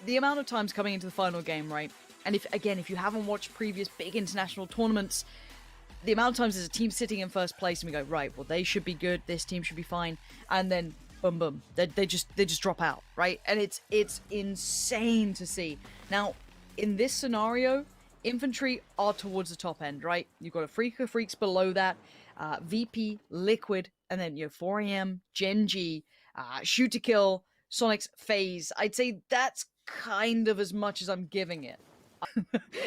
the amount of times coming into the final game, right? And if you haven't watched previous big international tournaments, the amount of times there's a team sitting in first place and we go, right, well, they should be good, this team should be fine, and then boom, boom, they just drop out, right? And it's insane to see. Now, in this scenario, Infantry are towards the top end, right? You've got Afreeca Freecs below that, VP, Liquid, and then you have 4AM, Gen.G, Shoot to Kill, Soniqs, FaZe. I'd say that's kind of as much as I'm giving it.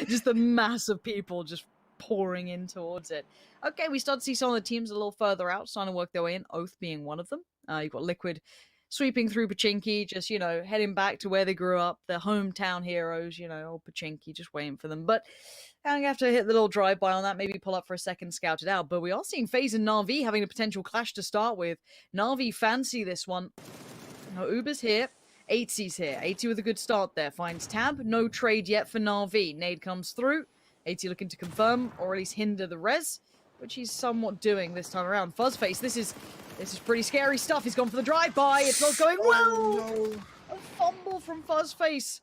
Just the mass of people just pouring in towards it. Okay, we start to see some of the teams a little further out starting to work their way in, Oath being one of them. You've got Liquid sweeping through Pachinki, just, you know, heading back to where they grew up, their hometown heroes, you know, old Pachinki, just waiting for them. But I'm going to have to hit the little drive-by on that, maybe pull up for a second, scout it out. But we are seeing FaZe and Na'Vi having a potential clash to start with. Na'Vi fancy this one. Now, Uber's here. 80's here. 80 with a good start there. Finds Tab. No trade yet for Na'Vi. Nade comes through. 80 looking to confirm, or at least hinder the res, which he's somewhat doing this time around. Fuzzface, this is pretty scary stuff. He's gone for the drive-by. It's not going well. Oh, no. A fumble from Fuzzface.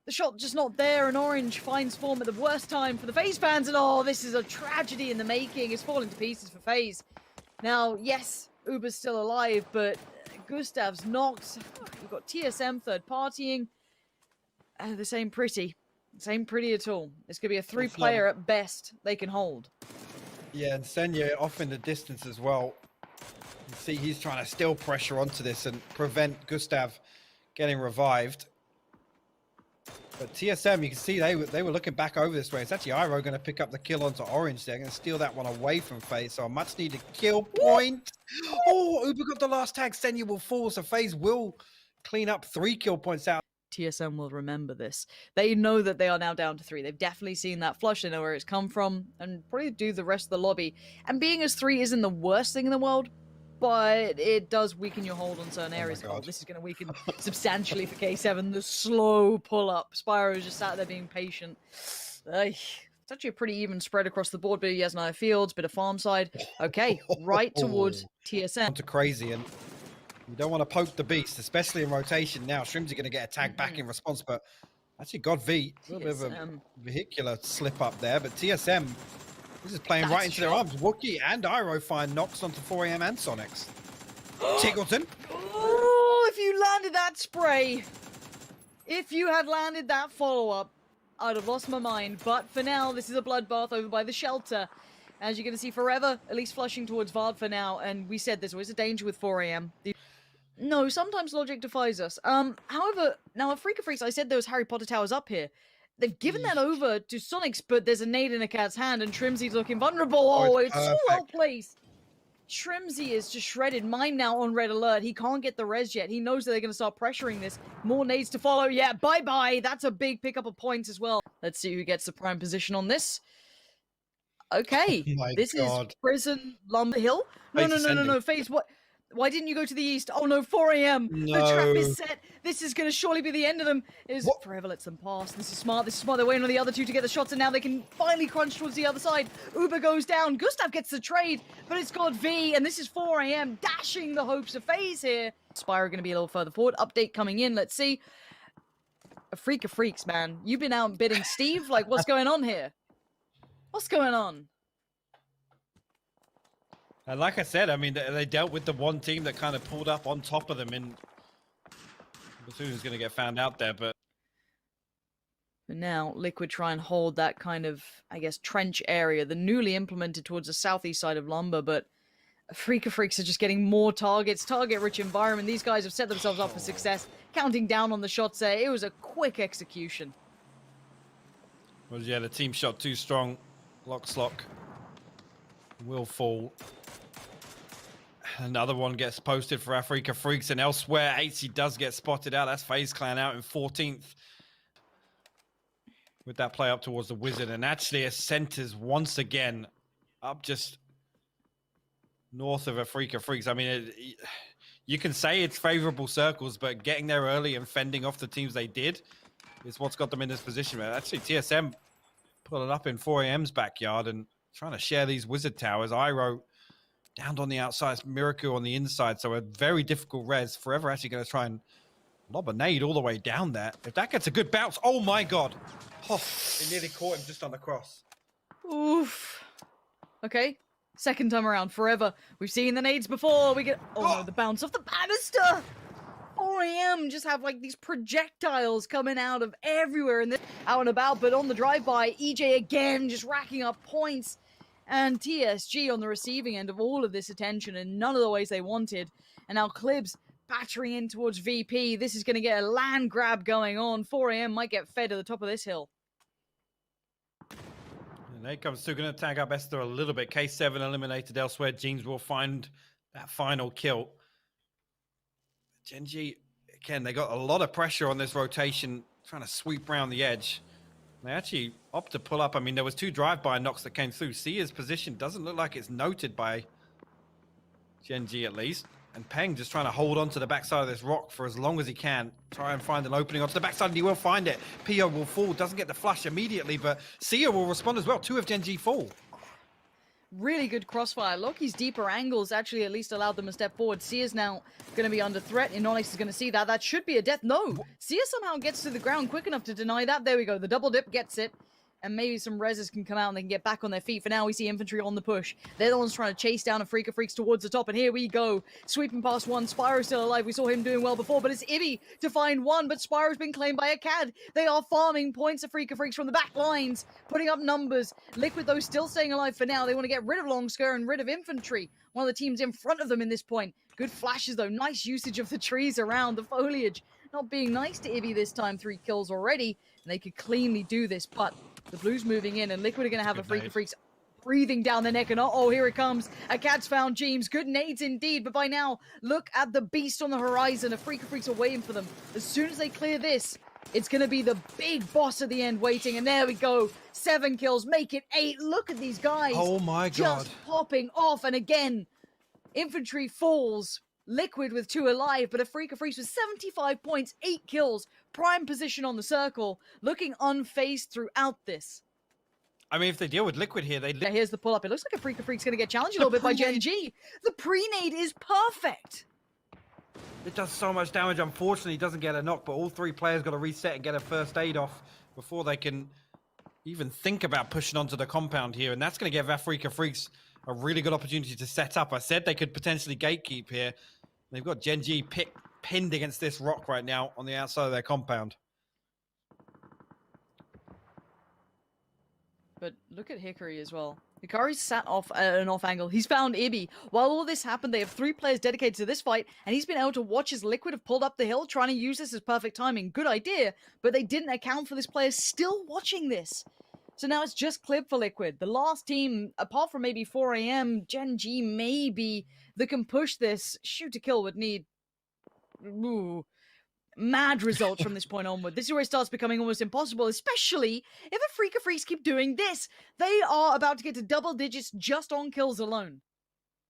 The shot just not there, and Orange finds form at the worst time for the FaZe fans, and oh, this is a tragedy in the making. It's falling to pieces for FaZe. Now, yes, Uber's still alive, but Gustav's knocked. You've got TSM third partying. This ain't pretty. This ain't pretty at all. It's going to be a three-player at best they can hold. Yeah, and Senya off in the distance as well. You see he's trying to still pressure onto this and prevent Gustav getting revived. But TSM, you can see they were looking back over this way. It's actually Iroh going to pick up the kill onto Orange. They're going to steal that one away from FaZe. So a much needed kill point. Oh, Uber got the last tag. Senya will fall. So FaZe will clean up 3 kill points out. TSM will remember this. They know that they are now down to 3. They've definitely seen that flush. They know where it's come from and probably do the rest of the lobby. And being as 3 isn't the worst thing in the world, but it does weaken your hold on certain areas. Oh, this is going to weaken substantially for K7. The slow pull-up. Spyro just sat there being patient. It's actually a pretty even spread across the board, but he has no fields, bit of farm side. Okay, right towards TSM. To crazy, and you don't want to poke the beast, especially in rotation. Now, Shrimsy going to get a tag back in response, but actually God V, a little bit of a vehicular slip up there, but TSM, this is playing right into their arms. Wookie and Iroh find knocks onto 4AM and Soniqs. Tiggleton. Oh, if you landed that spray, if you had landed that follow-up, I'd have lost my mind. But for now, this is a bloodbath over by the shelter. As you're going to see Forever, at least flushing towards Vard for now. And we said there's always a danger with 4AM. No, sometimes logic defies us. However, now at Afreeca Freecs, I said there was Harry Potter towers up here. They've given that over to Soniqs, but there's a nade in a cat's hand, and Trimsy's looking vulnerable. Oh, it's so well placed. Trimsy is just shredded. Mime now on red alert. He can't get the res yet. He knows that they're going to start pressuring this. More nades to follow. Yeah, bye-bye. That's a big pickup of points as well. Let's see who gets the prime position on this. Okay, this is Prison Lumber Hill. No, FaZe, what? Why didn't you go to the east? Oh no, 4AM. No. The trap is set. This is going to surely be the end of them. Forever lets them pass. This is smart. This is smart. They're waiting on the other two to get the shots, and now they can finally crunch towards the other side. Uber goes down. Gustav gets the trade, but it's got V, and this is 4AM dashing the hopes of FaZe here. Spyro going to be a little further forward. Update coming in. Let's see. Afreeca Freecs, man. You've been out bidding Steve. Like, what's going on here? What's going on? And like I said, I mean, they dealt with the one team that kind of pulled up on top of them, and Bassoon's going to get found out there, but now Liquid try and hold that kind of, I guess, trench area, the newly implemented towards the southeast side of Lumber, but Afreeca Freecs are just getting more targets, target-rich environment. These guys have set themselves up for success, counting down on the shots there. It was a quick execution. Well, yeah, the team shot too strong. Lockslock will fall. Another one gets posted for Afreeca Freecs, and elsewhere, AC does get spotted out. That's FaZe Clan out in 14th. With that play up towards the Wizard, and actually a centers once again up just north of Afreeca Freecs. I mean, you can say it's favorable circles, but getting there early and fending off the teams they did is what's got them in this position. Man. Actually, TSM pulling up in 4AM's backyard and trying to share these Wizard towers. Iroh down on the outside, Miracle on the inside, so a very difficult res. Forever actually going to try and Lob a nade all the way down there. If that gets a good bounce, oh my god. Oh, it nearly caught him just on the cross. Oof. Okay. Second time around, forever. We've seen the nades before. We get... Oh no, the bounce off the banister! 4am just have like these projectiles coming out of everywhere and out and about, but on the drive-by, EJ again just racking up points. And TSG on the receiving end of all of this attention in none of the ways they wanted. And now Clibs battering in towards VP. This is going to get a land grab going on. 4am might get fed at the top of this hill. And there comes Stu, going to tag up Esther a little bit. K7 eliminated elsewhere. Jeans will find that final kill. Gen.G, again, they got a lot of pressure on this rotation, trying to sweep around the edge. They actually opt to pull up. I mean, there was 2 drive-by knocks that came through. Sia's position doesn't look like it's noted by Gen.G at least. And Peng just trying to hold on to the backside of this rock for as long as he can. Try and find an opening onto the backside, and he will find it. Pio will fall, doesn't get the flush immediately, but Sia will respond as well. 2 of Gen.G fall. Really good crossfire. Loki's deeper angles actually at least allowed them a step forward. Sia's now going to be under threat. Inonix is going to see that. That should be a death. No! Sia somehow gets to the ground quick enough to deny that. There we go. The double dip gets it. And maybe some reses can come out and they can get back on their feet. For now, we see Infantry on the push. They're the ones trying to chase down Afreeca Freecs towards the top. And here we go. Sweeping past one. Spyro's still alive. We saw him doing well before, but it's Ibby to find one. But Spyro's been claimed by a CAD. They are farming points of Afreeca Freecs from the back lines, putting up numbers. Liquid, though, still staying alive for now. They want to get rid of Longsker and rid of Infantry. One of the teams in front of them in this point. Good flashes, though. Nice usage of the trees around, the foliage. Not being nice to Ibby this time. 3 kills already. And they could cleanly do this, but the Blues moving in, and Liquid are going to have Afreeca Freecs breathing down their neck, and oh, here it comes. A cat's found James. Good nades indeed, but by now, look at the beast on the horizon. Afreeca Freecs are waiting for them. As soon as they clear this, it's going to be the big boss at the end waiting, and there we go. 7 kills, make it 8. Look at these guys. Oh my god. Just popping off, and again, Infantry falls. Liquid with 2 alive, but Afreeca Freecs with 75 points, 8 kills, prime position on the circle, looking unfazed throughout this. I mean, if they deal with Liquid here, they... Yeah, here's the pull-up. It looks like Afreeca Freecs going to get challenged a little bit by Gen.G. The pre-nade is perfect. It does so much damage. Unfortunately, it doesn't get a knock, but all 3 players got to reset and get a first aid off before they can even think about pushing onto the compound here, and that's going to give Afreeca Freecs a really good opportunity to set up. I said they could potentially gatekeep here. They've got Gen.G pinned against this rock right now on the outside of their compound. But look at Hikari as well. Hikari's sat off at an off angle. He's found Ibby. While all this happened, they have 3 players dedicated to this fight, and he's been able to watch as Liquid have pulled up the hill, trying to use this as perfect timing. Good idea, but they didn't account for this player still watching this. So now it's just Clib for Liquid. The last team, apart from maybe 4am, Gen.G maybe, that can push this. Shoot to kill would need mad results from this point onward. This is where it starts becoming almost impossible, especially if Afreeca Freecs keep doing this. They are about to get to double digits just on kills alone.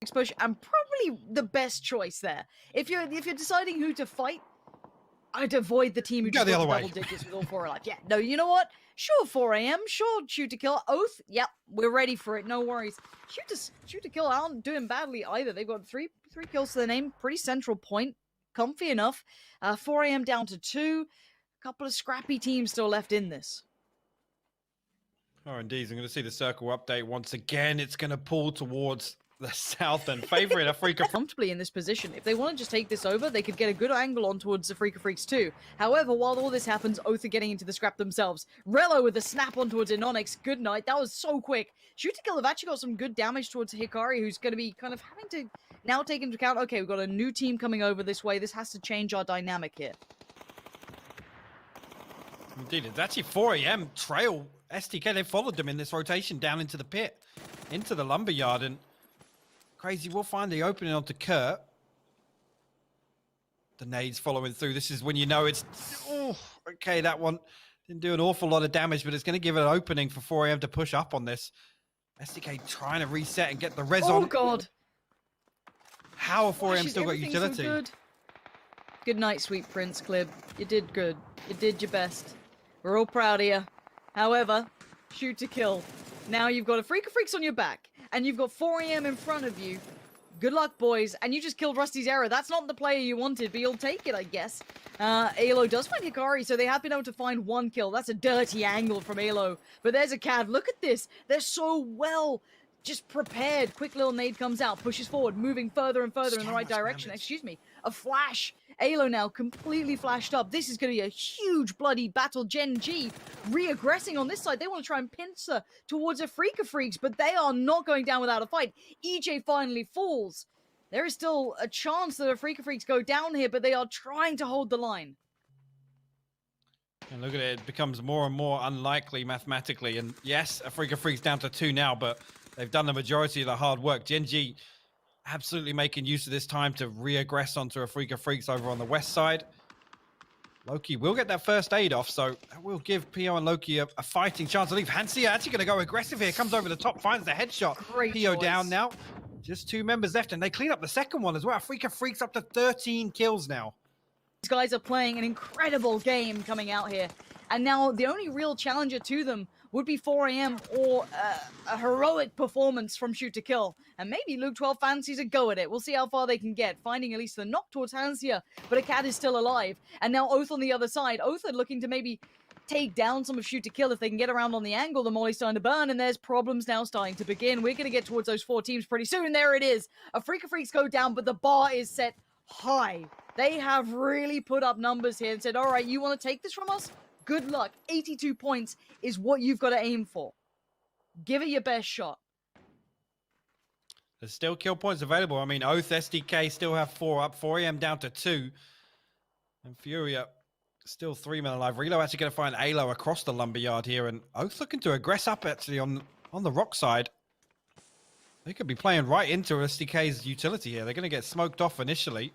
Exposure, and probably the best choice there. If you're deciding who to fight, I'd avoid the team who just got double digits with all 4 alive. Yeah, no, you know what? Sure, 4am, sure, shoot to kill. Oath, yep, we're ready for it, no worries. Shoot to kill aren't doing badly either. They've got three kills to their name, pretty central point, comfy enough. 4am down to 2, a couple of scrappy teams still left in this. Oh, indeed, I'm going to see the circle update once again. It's going to pull towards the south and favoring Afreeca comfortably in this position. If they want to just take this over, they could get a good angle on towards Afreeca Freecs too. However, while all this happens, Oath are getting into the scrap themselves. Rello with a snap on towards Inonix. Good night. That was so quick. Shoot to kill have actually got some good damage towards Hikari, who's going to be kind of having to now take into account, okay, we've got a new team coming over this way. This has to change our dynamic here. Indeed, it's actually 4am trail. STK, they followed them in this rotation down into the pit, into the lumberyard, and Crazy will find the opening onto Kurt. The nades following through. This is when you know it's... Oh, okay, that one didn't do an awful lot of damage, but it's going to give it an opening for 4am to push up on this. STK trying to reset and get the res on. Oh, God. How have 4am still got utility? So good. Good night, sweet Prince Clib. You did good. You did your best. We're all proud of you. However, shoot to kill. Now you've got Afreeca Freecs on your back, and you've got 4am in front of you. Good luck, boys. And you just killed Rusty's Error. That's not the player you wanted, but you'll take it, I guess. Alo does find Hikari, so they have been able to find one kill. That's a dirty angle from Alo. But there's a Cav. Look at this. They're so well just prepared. Quick little nade comes out, pushes forward, moving further and further in the right direction. Damage. Excuse me. A flash. Alo now completely flashed up. This is going to be a huge bloody battle. Gen.G re-aggressing on this side. They want to try and pincer towards Afreeca Freecs, but they are not going down without a fight. EJ finally falls. There is still a chance that Afreeca Freecs go down here, but they are trying to hold the line. And look at it, it becomes more and more unlikely mathematically. And yes, Afreeca Freecs down to 2 now, but they've done the majority of the hard work. Gen.G absolutely making use of this time to re-aggress onto Afreeca Freecs over on the west side. Loki will get that first aid off, so that will give Pio and Loki a fighting chance. I think Pansy actually going to go aggressive here. Comes over the top, finds the headshot. Great Pio choice. down now. Just 2 members left, and they clean up the second one as well. Afreeca Freecs up to 13 kills now. These guys are playing an incredible game coming out here. And now the only real challenger to them would be 4am or a heroic performance from Shoot to Kill. And maybe Luke 12 fancies a go at it. We'll see how far they can get, finding at least the knock towards Hansia, but a cat is still alive. And now Oath on the other side. Oath are looking to maybe take down some of Shoot to Kill if they can get around on the angle. The molly's starting to burn, and there's problems now starting to begin. We're going to get towards those 4 teams pretty soon. There it is. Afreeca Freecs go down, but the bar is set high. They have really put up numbers here and said, all right, you want to take this from us? Good luck. 82 points is what you've got to aim for. Give it your best shot. There's still kill points available. I mean, Oath, STK still have 4 up. 4am down to 2. And Furia still 3 men alive. Relo actually going to find Alo across the lumberyard here. And Oath looking to aggress up actually on the rock side. They could be playing right into STK's utility here. They're going to get smoked off initially.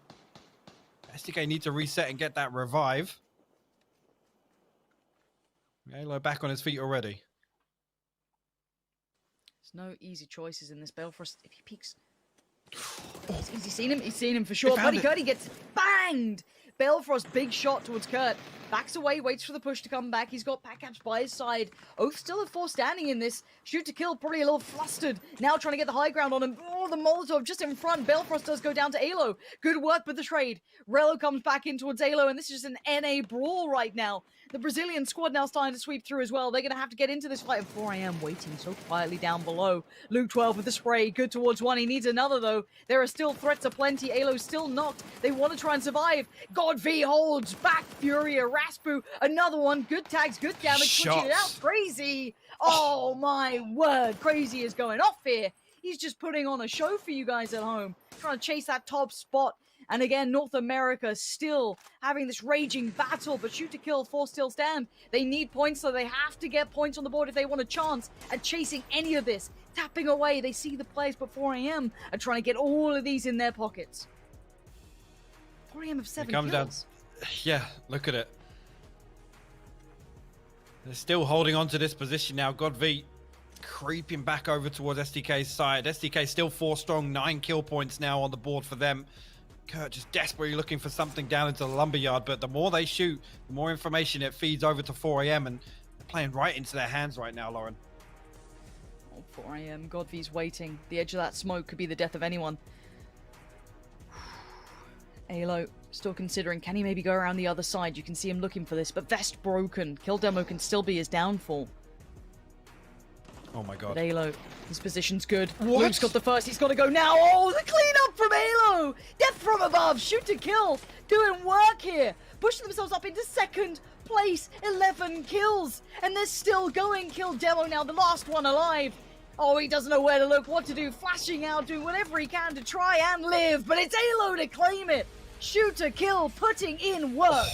STK need to reset and get that revive. Alo back on his feet already. There's no easy choices in this. Balefrost, if he peeks... Has he seen him? He's seen him for sure. Buddy Cuddy gets banged! Balefrost, big shot towards Kurt. Backs away, waits for the push to come back. He's got Packcaps by his side. Oath still at 4 standing in this. Shoot to Kill, probably a little flustered. Now trying to get the high ground on him. Oh, the Molotov just in front. Balefrost does go down to Alo. Good work with the trade. Relo comes back in towards Alo, and this is just an NA brawl right now. The Brazilian squad now starting to sweep through as well. They're going to have to get into this fight. 4am waiting so quietly down below. Luke 12 with the spray. Good towards 1. He needs another, though. There are still threats aplenty. Alo's still knocked. They want to try and survive. God V holds back. Furia, Raspu, another one. Good tags, good damage. Pushing it out. Crazy. Oh, my word. Crazy is going off here. He's just putting on a show for you guys at home. Trying to chase that top spot. And again, North America still having this raging battle, but Shoot to Kill, 4 still stand. They need points, so they have to get points on the board if they want a chance at chasing any of this. Tapping away, they see the plays, but 4am are trying to get all of these in their pockets. 4am have 7 kills. Down. Yeah, look at it. They're still holding on to this position now. God V creeping back over towards STK's side. STK still 4 strong, 9 kill points now on the board for them. Kurt just desperately looking for something down into the lumberyard, but the more they shoot, the more information it feeds over to 4am, and they're playing right into their hands right now, Lauren. Oh, 4am, God V's waiting. The edge of that smoke could be the death of anyone. Alo still considering, can he maybe go around the other side? You can see him looking for this, but Vest broken. Kill demo can still be his downfall. Oh my god. But Alo, his position's good. What? Luke's got the first, he's got to go now. Oh, the cleanup from Alo! Death from above, Shoot to Kill, doing work here. Pushing themselves up into 2nd place, 11 kills. And they're still going. Kill demo now, the last one alive. Oh, he doesn't know where to look, what to do, flashing out, doing whatever he can to try and live. But it's Alo to claim it. Shoot to Kill, putting in work.